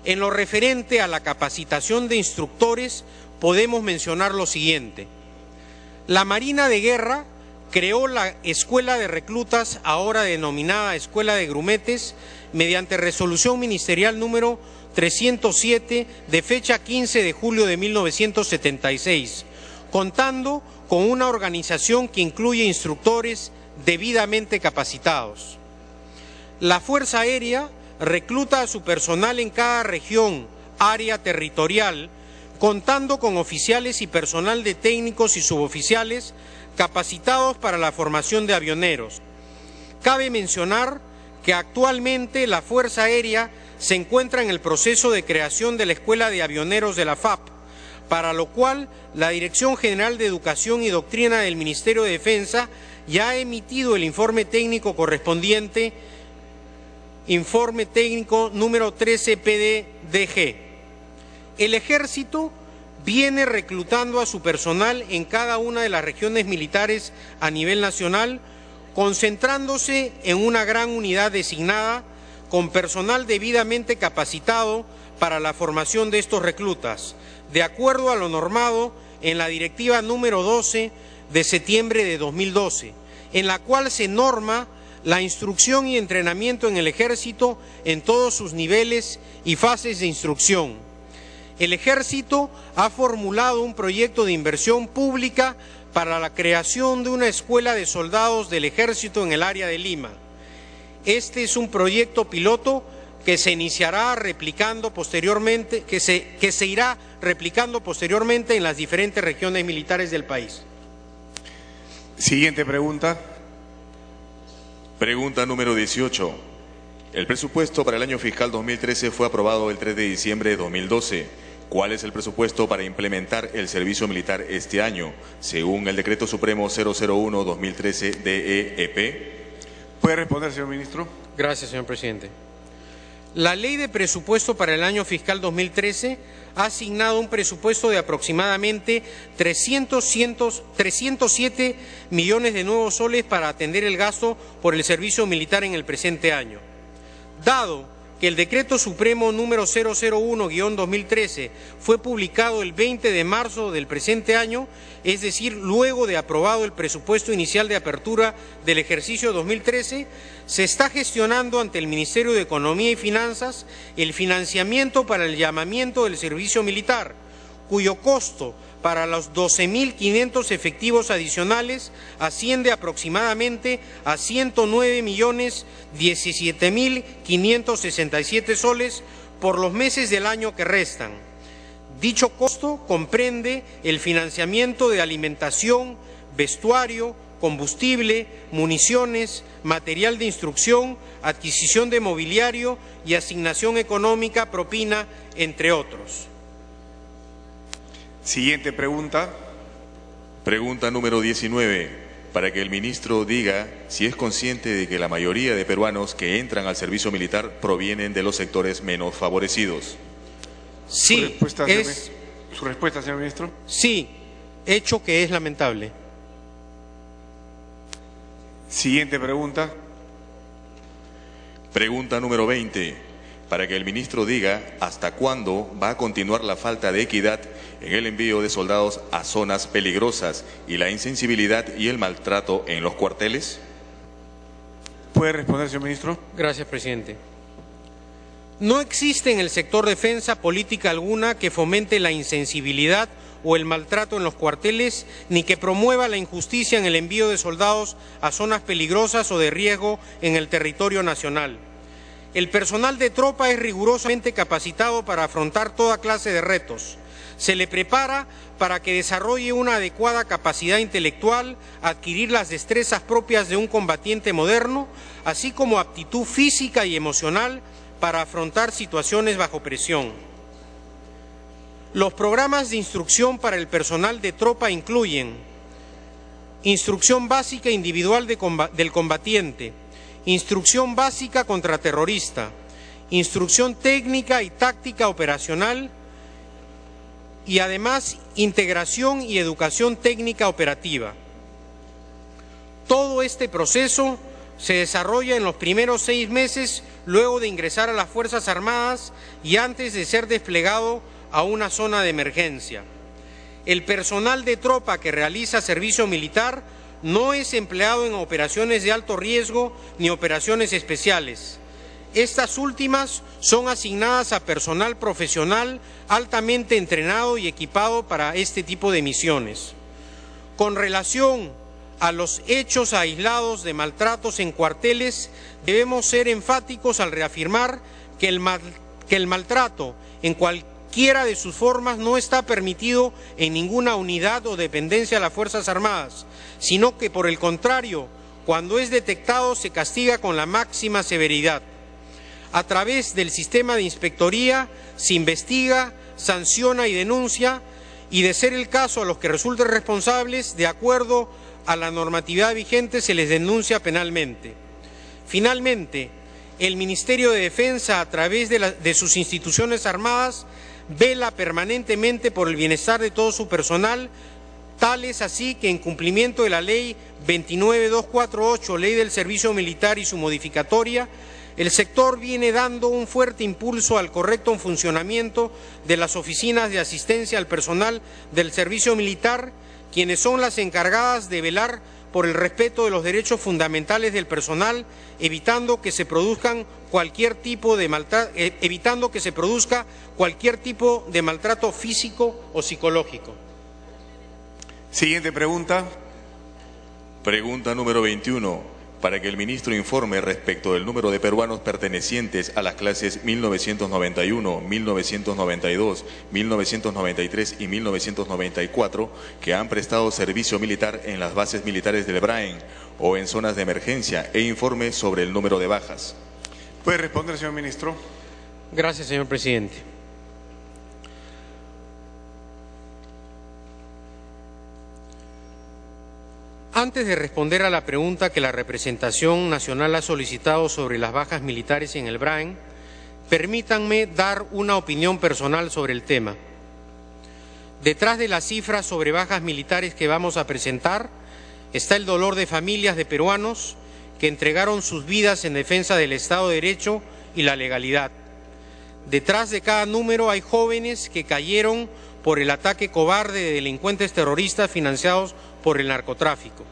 En lo referente a la capacitación de instructores, podemos mencionar lo siguiente. La Marina de Guerra creó la Escuela de Reclutas, ahora denominada Escuela de Grumetes, mediante resolución ministerial número 307 de fecha 15 de julio de 1976, contando con una organización que incluye instructores debidamente capacitados. La Fuerza Aérea recluta a su personal en cada región, área territorial, contando con oficiales y personal de técnicos y suboficiales capacitados para la formación de avioneros. Cabe mencionar que actualmente la Fuerza Aérea se encuentra en el proceso de creación de la Escuela de Avioneros de la FAP, para lo cual la Dirección General de Educación y Doctrina del Ministerio de Defensa ya ha emitido el informe técnico correspondiente, informe técnico número 13 PDDG. El Ejército viene reclutando a su personal en cada una de las regiones militares a nivel nacional, concentrándose en una gran unidad designada con personal debidamente capacitado para la formación de estos reclutas, de acuerdo a lo normado en la Directiva número 12 de septiembre de 2012, en la cual se norma la instrucción y entrenamiento en el Ejército en todos sus niveles y fases de instrucción. El Ejército ha formulado un proyecto de inversión pública para la creación de una escuela de soldados del Ejército en el área de Lima. Este es un proyecto piloto que se iniciará replicando posteriormente, que se irá replicando posteriormente en las diferentes regiones militares del país. Siguiente pregunta. Pregunta número 18. El presupuesto para el año fiscal 2013 fue aprobado el 3 de diciembre de 2012. ¿Cuál es el presupuesto para implementar el servicio militar este año, según el Decreto Supremo 001-2013 DEEP? ¿Puede responder, señor ministro? Gracias, señor presidente. La Ley de Presupuesto para el año fiscal 2013 ha asignado un presupuesto de aproximadamente 307 millones de nuevos soles para atender el gasto por el servicio militar en el presente año. Dado que el Decreto Supremo número 001-2013 fue publicado el 20 de marzo del presente año, es decir, luego de aprobado el presupuesto inicial de apertura del ejercicio 2013, se está gestionando ante el Ministerio de Economía y Finanzas el financiamiento para el llamamiento del servicio militar, cuyo costo para los 12.500 efectivos adicionales asciende aproximadamente a 109.017.567 soles por los meses del año que restan. Dicho costo comprende el financiamiento de alimentación, vestuario, combustible, municiones, material de instrucción, adquisición de mobiliario y asignación económica, propina, entre otros. Siguiente pregunta. Pregunta número 19. Para que el ministro diga si es consciente de que la mayoría de peruanos que entran al servicio militar provienen de los sectores menos favorecidos. Sí, ¿Su respuesta, señor ministro? Sí, hecho que es lamentable. Siguiente pregunta. Pregunta número 20. Para que el ministro diga hasta cuándo va a continuar la falta de equidad en el envío de soldados a zonas peligrosas y la insensibilidad y el maltrato en los cuarteles. ¿Puede responder, señor ministro? Gracias, presidente. No existe en el sector defensa política alguna que fomente la insensibilidad o el maltrato en los cuarteles, ni que promueva la injusticia en el envío de soldados a zonas peligrosas o de riesgo en el territorio nacional. El personal de tropa es rigurosamente capacitado para afrontar toda clase de retos. Se le prepara para que desarrolle una adecuada capacidad intelectual, adquirir las destrezas propias de un combatiente moderno, así como aptitud física y emocional para afrontar situaciones bajo presión. Los programas de instrucción para el personal de tropa incluyen instrucción básica individual del combatiente, instrucción básica contraterrorista, instrucción técnica y táctica operacional y además integración y educación técnica operativa. Todo este proceso se desarrolla en los primeros 6 meses luego de ingresar a las Fuerzas Armadas y antes de ser desplegado a una zona de emergencia. El personal de tropa que realiza servicio militar no es empleado en operaciones de alto riesgo ni operaciones especiales. Estas últimas son asignadas a personal profesional altamente entrenado y equipado para este tipo de misiones. Con relación a los hechos aislados de maltratos en cuarteles, debemos ser enfáticos al reafirmar que el maltrato en cualquiera de sus formas no está permitido en ninguna unidad o dependencia de las Fuerzas Armadas, sino que por el contrario, cuando es detectado se castiga con la máxima severidad. A través del sistema de inspectoría se investiga, sanciona y denuncia, y de ser el caso a los que resulten responsables, de acuerdo a la normatividad vigente, se les denuncia penalmente. Finalmente, el Ministerio de Defensa, a través de sus instituciones armadas, vela permanentemente por el bienestar de todo su personal, tal es así que en cumplimiento de la Ley 29248, Ley del Servicio Militar y su modificatoria, el sector viene dando un fuerte impulso al correcto funcionamiento de las oficinas de asistencia al personal del servicio militar, quienes son las encargadas de velar por el respeto de los derechos fundamentales del personal, evitando que se produzca cualquier tipo de maltrato físico o psicológico. Siguiente pregunta. Pregunta número 21. para que el ministro informe respecto del número de peruanos pertenecientes a las clases 1991, 1992, 1993 y 1994 que han prestado servicio militar en las bases militares del Brain o en zonas de emergencia e informe sobre el número de bajas. ¿Puede responder, señor ministro? Gracias, señor presidente. Antes de responder a la pregunta que la representación nacional ha solicitado sobre las bajas militares en el Brain, permítanme dar una opinión personal sobre el tema. Detrás de las cifras sobre bajas militares que vamos a presentar está el dolor de familias de peruanos que entregaron sus vidas en defensa del Estado de Derecho y la legalidad. Detrás de cada número hay jóvenes que cayeron por el ataque cobarde de delincuentes terroristas financiados por el narcotráfico.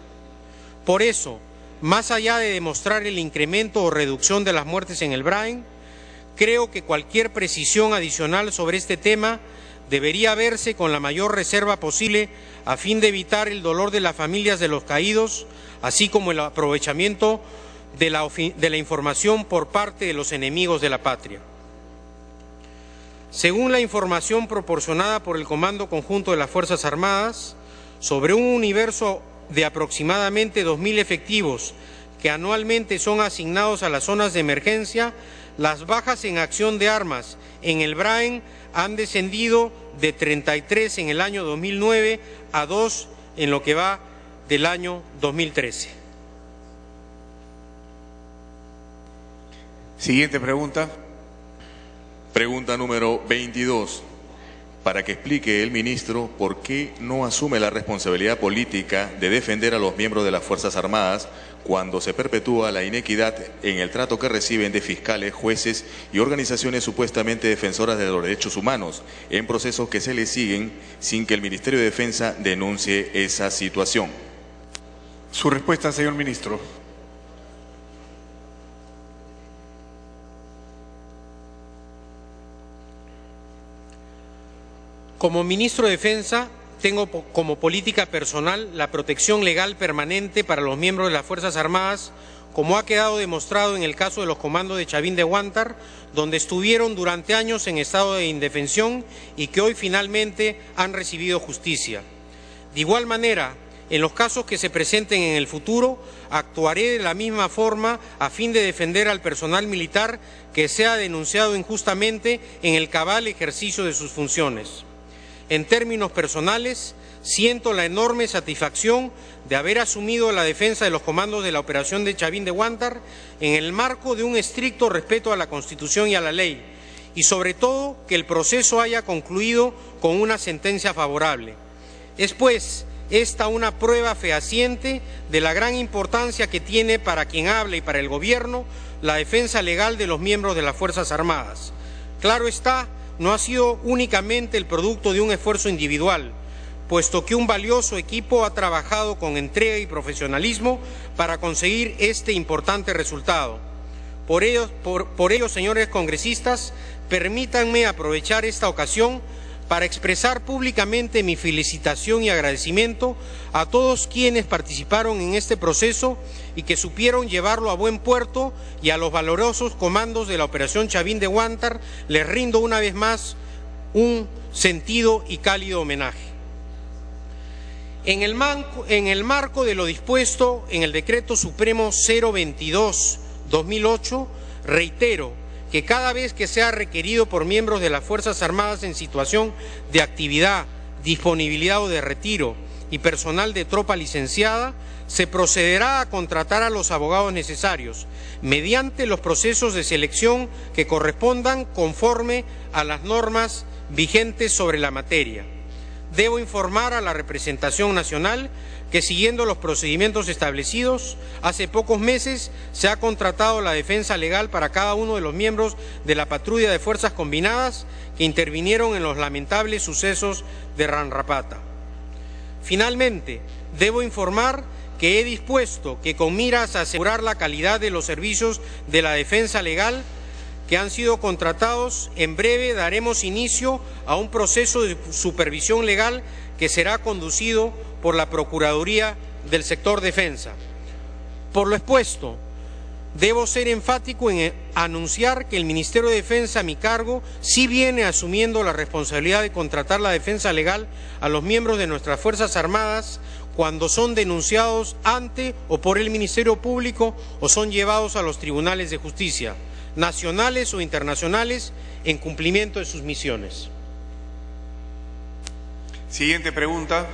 Por eso, más allá de demostrar el incremento o reducción de las muertes en el Brain, creo que cualquier precisión adicional sobre este tema debería verse con la mayor reserva posible a fin de evitar el dolor de las familias de los caídos, así como el aprovechamiento de la información por parte de los enemigos de la patria. Según la información proporcionada por el Comando Conjunto de las Fuerzas Armadas, sobre un universo de aproximadamente 2.000 efectivos que anualmente son asignados a las zonas de emergencia, las bajas en acción de armas en el Brain han descendido de 33 en el año 2009 a 2 en lo que va del año 2013. Siguiente pregunta. Pregunta número 22. Para que explique el ministro por qué no asume la responsabilidad política de defender a los miembros de las Fuerzas Armadas cuando se perpetúa la inequidad en el trato que reciben de fiscales, jueces y organizaciones supuestamente defensoras de los derechos humanos en procesos que se les siguen sin que el Ministerio de Defensa denuncie esa situación. Su respuesta, señor ministro. Como ministro de Defensa, tengo como política personal la protección legal permanente para los miembros de las Fuerzas Armadas, como ha quedado demostrado en el caso de los comandos de Chavín de Huántar, donde estuvieron durante años en estado de indefensión y que hoy finalmente han recibido justicia. De igual manera, en los casos que se presenten en el futuro, actuaré de la misma forma a fin de defender al personal militar que sea denunciado injustamente en el cabal ejercicio de sus funciones. En términos personales, siento la enorme satisfacción de haber asumido la defensa de los comandos de la operación de Chavín de Huántar en el marco de un estricto respeto a la Constitución y a la ley, y sobre todo que el proceso haya concluido con una sentencia favorable. Es pues esta una prueba fehaciente de la gran importancia que tiene para quien habla y para el Gobierno la defensa legal de los miembros de las Fuerzas Armadas. Claro está, no ha sido únicamente el producto de un esfuerzo individual, puesto que un valioso equipo ha trabajado con entrega y profesionalismo para conseguir este importante resultado. Por ello, señores congresistas, permítanme aprovechar esta ocasión para expresar públicamente mi felicitación y agradecimiento a todos quienes participaron en este proceso y que supieron llevarlo a buen puerto, y a los valorosos comandos de la Operación Chavín de Huántar les rindo una vez más un sentido y cálido homenaje. En el marco de lo dispuesto en el Decreto Supremo 022/2008, reitero que cada vez que sea requerido por miembros de las Fuerzas Armadas en situación de actividad, disponibilidad o de retiro y personal de tropa licenciada, se procederá a contratar a los abogados necesarios mediante los procesos de selección que correspondan conforme a las normas vigentes sobre la materia. Debo informar a la representación nacional que, siguiendo los procedimientos establecidos, hace pocos meses se ha contratado la defensa legal para cada uno de los miembros de la patrulla de Fuerzas Combinadas que intervinieron en los lamentables sucesos de Ranrapata. Finalmente, debo informar que he dispuesto que, con miras a asegurar la calidad de los servicios de la defensa legal que han sido contratados, en breve daremos inicio a un proceso de supervisión legal que será conducido por la Procuraduría del Sector Defensa. Por lo expuesto, debo ser enfático en anunciar que el Ministerio de Defensa, a mi cargo, sí viene asumiendo la responsabilidad de contratar la defensa legal a los miembros de nuestras Fuerzas Armadas cuando son denunciados ante o por el Ministerio Público o son llevados a los tribunales de justicia, nacionales o internacionales, en cumplimiento de sus misiones. Siguiente pregunta.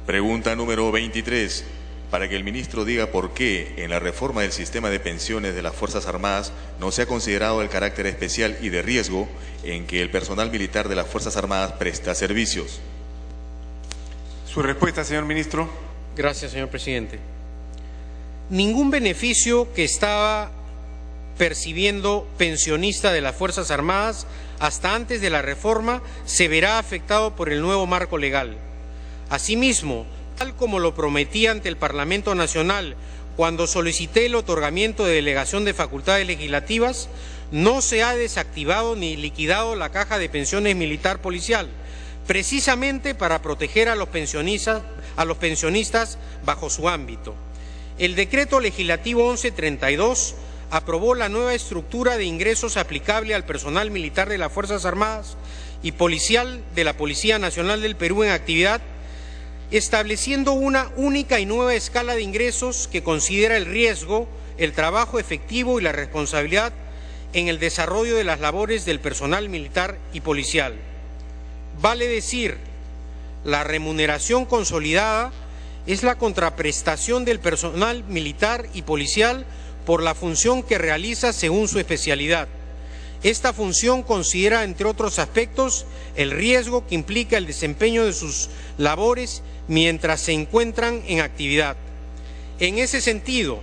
Pregunta número 23. Para que el ministro diga por qué en la reforma del sistema de pensiones de las Fuerzas Armadas no se ha considerado el carácter especial y de riesgo en que el personal militar de las Fuerzas Armadas presta servicios. Su respuesta, señor ministro. Gracias, señor presidente. Ningún beneficio que estaba percibiendo pensionista de las Fuerzas Armadas hasta antes de la reforma se verá afectado por el nuevo marco legal. Asimismo, tal como lo prometí ante el Parlamento Nacional cuando solicité el otorgamiento de delegación de facultades legislativas, no se ha desactivado ni liquidado la caja de pensiones militar policial, precisamente para proteger a los pensionistas bajo su ámbito. El decreto legislativo 1132 aprobó la nueva estructura de ingresos aplicable al personal militar de las Fuerzas Armadas y policial de la Policía Nacional del Perú en actividad, estableciendo una única y nueva escala de ingresos que considera el riesgo, el trabajo efectivo y la responsabilidad en el desarrollo de las labores del personal militar y policial. Vale decir, la remuneración consolidada es la contraprestación del personal militar y policial por la función que realiza según su especialidad. Esta función considera, entre otros aspectos, el riesgo que implica el desempeño de sus labores mientras se encuentran en actividad. En ese sentido,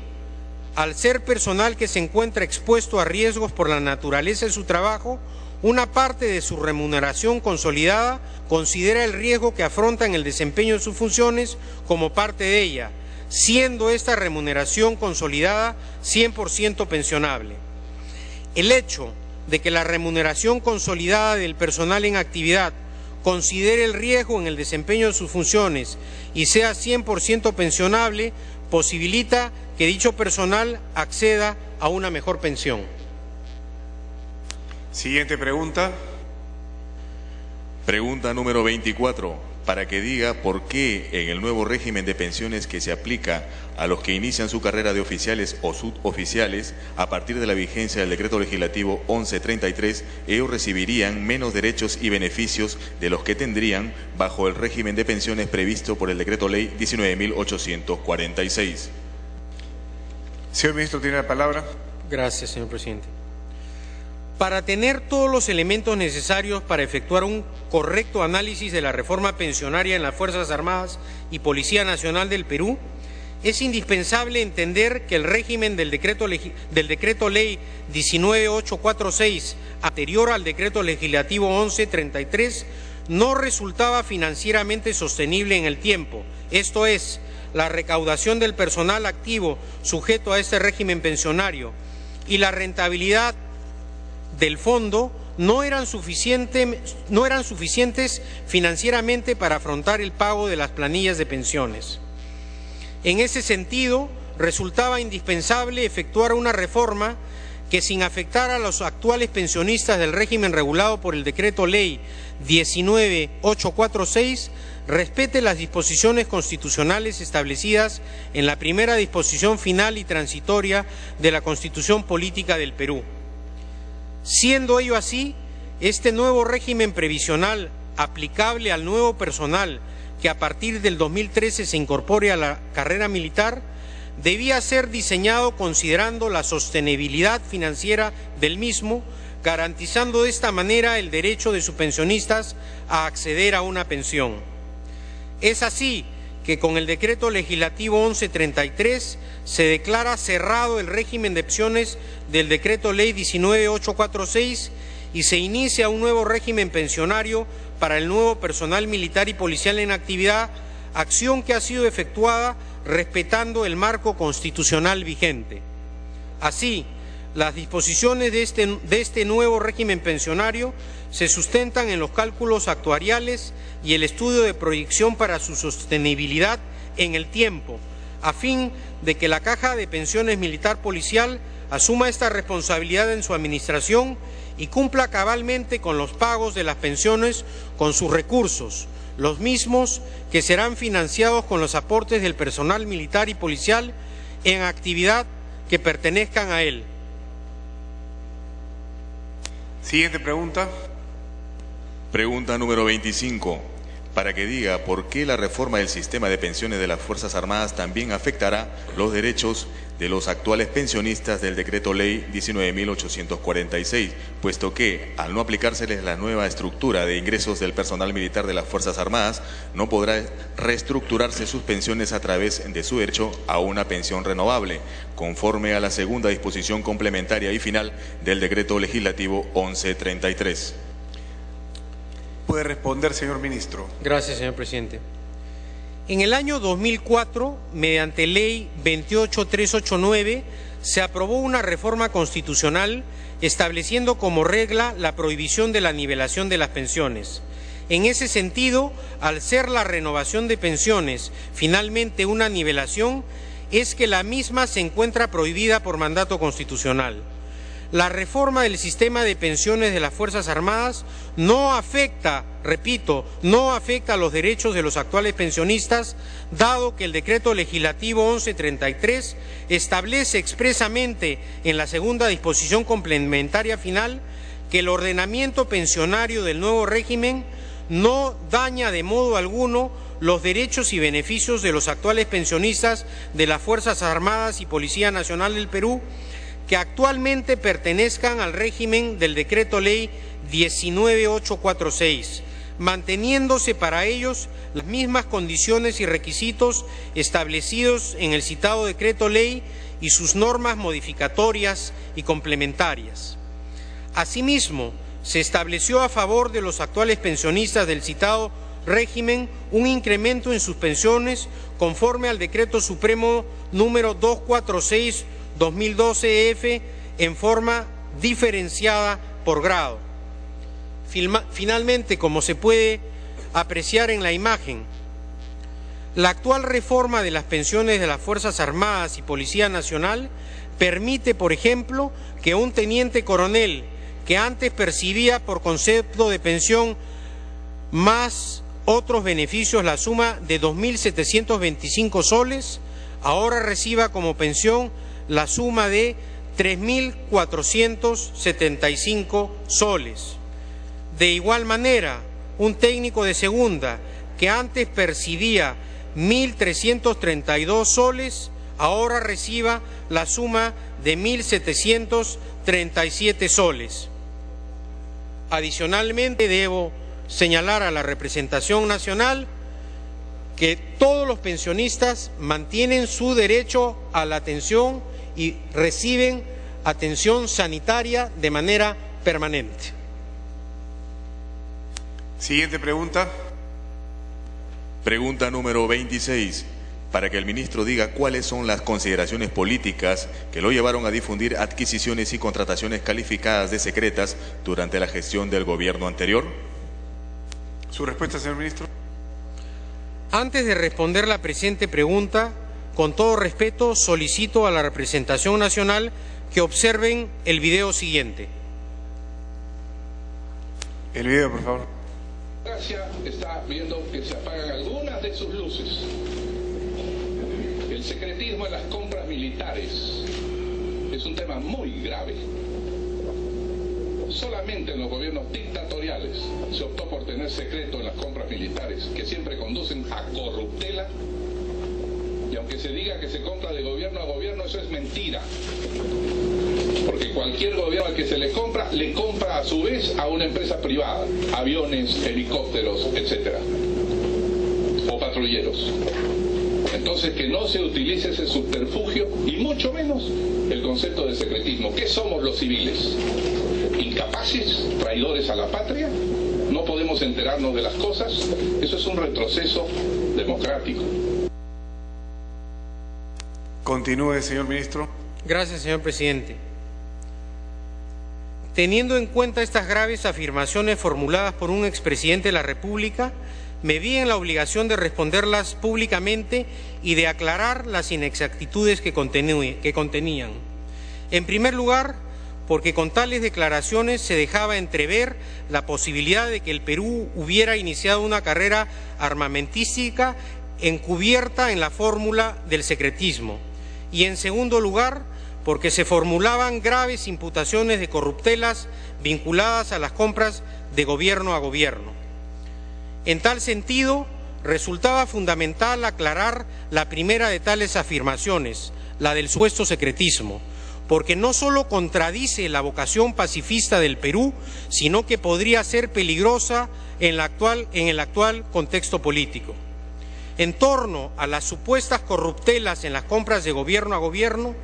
al ser personal que se encuentra expuesto a riesgos por la naturaleza de su trabajo, una parte de su remuneración consolidada considera el riesgo que afronta en el desempeño de sus funciones como parte de ella, siendo esta remuneración consolidada 100% pensionable. El hecho de que la remuneración consolidada del personal en actividad considere el riesgo en el desempeño de sus funciones y sea 100% pensionable, posibilita que dicho personal acceda a una mejor pensión. Siguiente pregunta. Pregunta número 24. Para que diga por qué en el nuevo régimen de pensiones que se aplica a los que inician su carrera de oficiales o suboficiales a partir de la vigencia del decreto legislativo 1133, ellos recibirían menos derechos y beneficios de los que tendrían bajo el régimen de pensiones previsto por el decreto ley 19.846. Señor ministro, tiene la palabra. Gracias, señor presidente. Para tener todos los elementos necesarios para efectuar un correcto análisis de la reforma pensionaria en las Fuerzas Armadas y Policía Nacional del Perú, es indispensable entender que el régimen del decreto ley 19.846, anterior al decreto legislativo 1133, no resultaba financieramente sostenible en el tiempo, esto es, la recaudación del personal activo sujeto a este régimen pensionario y la rentabilidad del fondo no eran suficientes financieramente para afrontar el pago de las planillas de pensiones. En ese sentido, resultaba indispensable efectuar una reforma que, sin afectar a los actuales pensionistas del régimen regulado por el decreto ley 19.846, respete las disposiciones constitucionales establecidas en la primera disposición final y transitoria de la Constitución Política del Perú. Siendo ello así, este nuevo régimen previsional aplicable al nuevo personal que a partir del 2013 se incorpore a la carrera militar, debía ser diseñado considerando la sostenibilidad financiera del mismo, garantizando de esta manera el derecho de sus pensionistas a acceder a una pensión. Es así que con el decreto legislativo 1133 se declara cerrado el régimen de pensiones del decreto ley 19.846 y se inicia un nuevo régimen pensionario para el nuevo personal militar y policial en actividad, acción que ha sido efectuada respetando el marco constitucional vigente. Así, las disposiciones de este nuevo régimen pensionario se sustentan en los cálculos actuariales y el estudio de proyección para su sostenibilidad en el tiempo, a fin de que la Caja de Pensiones Militar Policial asuma esta responsabilidad en su administración y cumpla cabalmente con los pagos de las pensiones con sus recursos, los mismos que serán financiados con los aportes del personal militar y policial en actividad que pertenezcan a él. Siguiente pregunta. Pregunta número 25. Para que diga por qué la reforma del sistema de pensiones de las Fuerzas Armadas también afectará los derechos de los actuales pensionistas del Decreto Ley 19.846, puesto que, al no aplicárseles la nueva estructura de ingresos del personal militar de las Fuerzas Armadas, no podrá reestructurarse sus pensiones a través de su derecho a una pensión renovable, conforme a la segunda disposición complementaria y final del Decreto Legislativo 1133. Puede responder, señor ministro. Gracias, señor presidente. En el año 2004, mediante Ley 28389, se aprobó una reforma constitucional estableciendo como regla la prohibición de la nivelación de las pensiones. En ese sentido, al ser la renovación de pensiones finalmente una nivelación, es que la misma se encuentra prohibida por mandato constitucional. La reforma del sistema de pensiones de las Fuerzas Armadas no afecta, repito, no afecta a los derechos de los actuales pensionistas, dado que el Decreto Legislativo 1133 establece expresamente en la segunda disposición complementaria final que el ordenamiento pensionario del nuevo régimen no daña de modo alguno los derechos y beneficios de los actuales pensionistas de las Fuerzas Armadas y Policía Nacional del Perú, que actualmente pertenezcan al régimen del Decreto Ley 19846, manteniéndose para ellos las mismas condiciones y requisitos establecidos en el citado Decreto Ley y sus normas modificatorias y complementarias. Asimismo, se estableció a favor de los actuales pensionistas del citado régimen un incremento en sus pensiones conforme al Decreto Supremo número 246/2012-F en forma diferenciada por grado. Finalmente, como se puede apreciar en la imagen, la actual reforma de las pensiones de las Fuerzas Armadas y Policía Nacional permite, por ejemplo, que un teniente coronel que antes percibía por concepto de pensión más otros beneficios la suma de 2.725 soles, ahora reciba como pensión la suma de 3.475 soles. De igual manera, un técnico de segunda que antes percibía 1.332 soles, ahora reciba la suma de 1.737 soles. Adicionalmente, debo señalar a la representación nacional que todos los pensionistas mantienen su derecho a la atención y reciben atención sanitaria de manera permanente. Siguiente pregunta. Pregunta número 26. Para que el ministro diga cuáles son las consideraciones políticas que lo llevaron a difundir adquisiciones y contrataciones calificadas de secretas durante la gestión del gobierno anterior. Su respuesta, señor ministro. Antes de responder la presente pregunta, con todo respeto, solicito a la representación nacional que observen el video siguiente. El video, por favor. Está viendo que se apagan algunas de sus luces. El secretismo en las compras militares es un tema muy grave. Solamente en los gobiernos dictatoriales se optó por tener secreto en las compras militares, que siempre conducen a corruptela. Y aunque se diga que se compra de gobierno a gobierno, eso es mentira. Porque cualquier gobierno al que se le compra a su vez a una empresa privada, aviones, helicópteros, etcétera, o patrulleros. Entonces, que no se utilice ese subterfugio y mucho menos el concepto de secretismo. ¿Qué somos los civiles? ¿Incapaces? ¿Traidores a la patria? ¿No podemos enterarnos de las cosas? Eso es un retroceso democrático. Continúe, señor ministro. Gracias, señor presidente. Teniendo en cuenta estas graves afirmaciones formuladas por un expresidente de la República, me vi en la obligación de responderlas públicamente y de aclarar las inexactitudes que contenían. En primer lugar, porque con tales declaraciones se dejaba entrever la posibilidad de que el Perú hubiera iniciado una carrera armamentística encubierta en la fórmula del secretismo. Y en segundo lugar, porque se formulaban graves imputaciones de corruptelas vinculadas a las compras de gobierno a gobierno. En tal sentido, resultaba fundamental aclarar la primera de tales afirmaciones, la del supuesto secretismo, porque no solo contradice la vocación pacifista del Perú, sino que podría ser peligrosa en el actual contexto político. En torno a las supuestas corruptelas en las compras de gobierno a gobierno,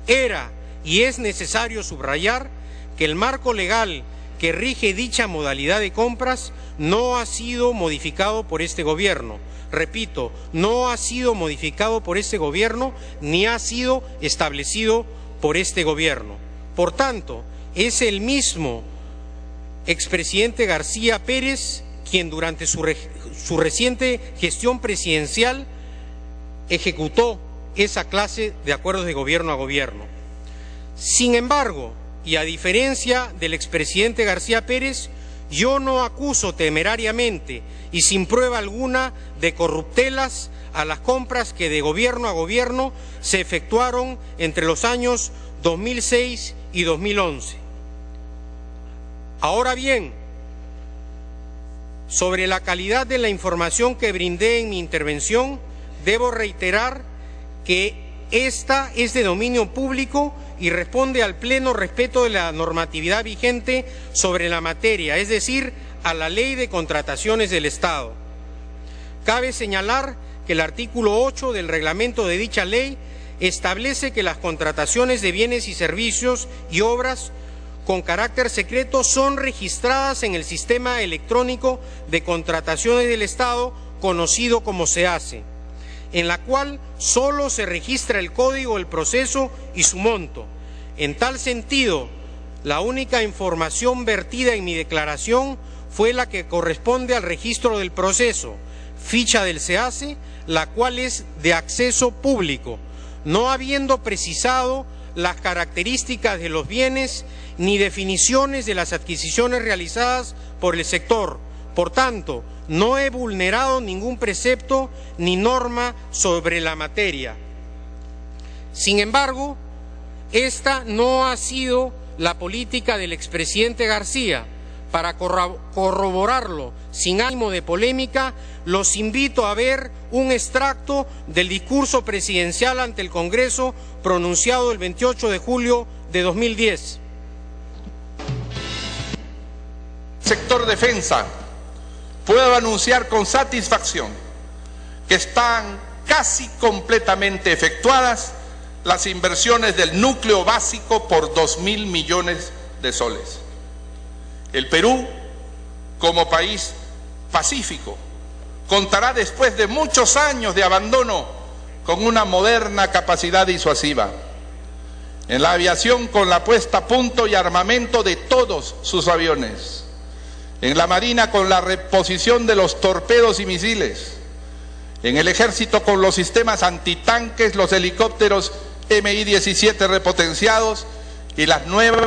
era y es necesario subrayar que el marco legal que rige dicha modalidad de compras no ha sido modificado por este gobierno. Repito, no ha sido modificado por este gobierno ni ha sido establecido por este gobierno. Por tanto, es el mismo expresidente García Pérez quien durante su reciente gestión presidencial ejecutó esa clase de acuerdos de gobierno a gobierno. Sin embargo, y a diferencia del expresidente García Pérez, yo no acuso temerariamente y sin prueba alguna de corruptelas a las compras que de gobierno a gobierno se efectuaron entre los años 2006 y 2011. Ahora bien, sobre la calidad de la información que brindé en mi intervención, debo reiterar que esta es de dominio público y responde al pleno respeto de la normatividad vigente sobre la materia, es decir, a la Ley de Contrataciones del Estado. Cabe señalar que el artículo 8 del reglamento de dicha ley establece que las contrataciones de bienes y servicios y obras con carácter secreto son registradas en el sistema electrónico de contrataciones del Estado, conocido como SEACE, en la cual solo se registra el código, el proceso y su monto. En tal sentido, la única información vertida en mi declaración fue la que corresponde al registro del proceso, ficha del SEACE, la cual es de acceso público, no habiendo precisado las características de los bienes ni definiciones de las adquisiciones realizadas por el sector. Por tanto, no he vulnerado ningún precepto ni norma sobre la materia. Sin embargo, esta no ha sido la política del expresidente García. Para corroborarlo, sin ánimo de polémica, los invito a ver un extracto del discurso presidencial ante el Congreso pronunciado el 28 de julio de 2010. Sector defensa, puedo anunciar con satisfacción que están casi completamente efectuadas las inversiones del núcleo básico por 2.000 millones de soles. El Perú, como país pacífico, contará después de muchos años de abandono con una moderna capacidad disuasiva. En la aviación, con la puesta a punto y armamento de todos sus aviones. En la Marina, con la reposición de los torpedos y misiles. En el Ejército, con los sistemas antitanques, los helicópteros Mi-17 repotenciados y las nuevas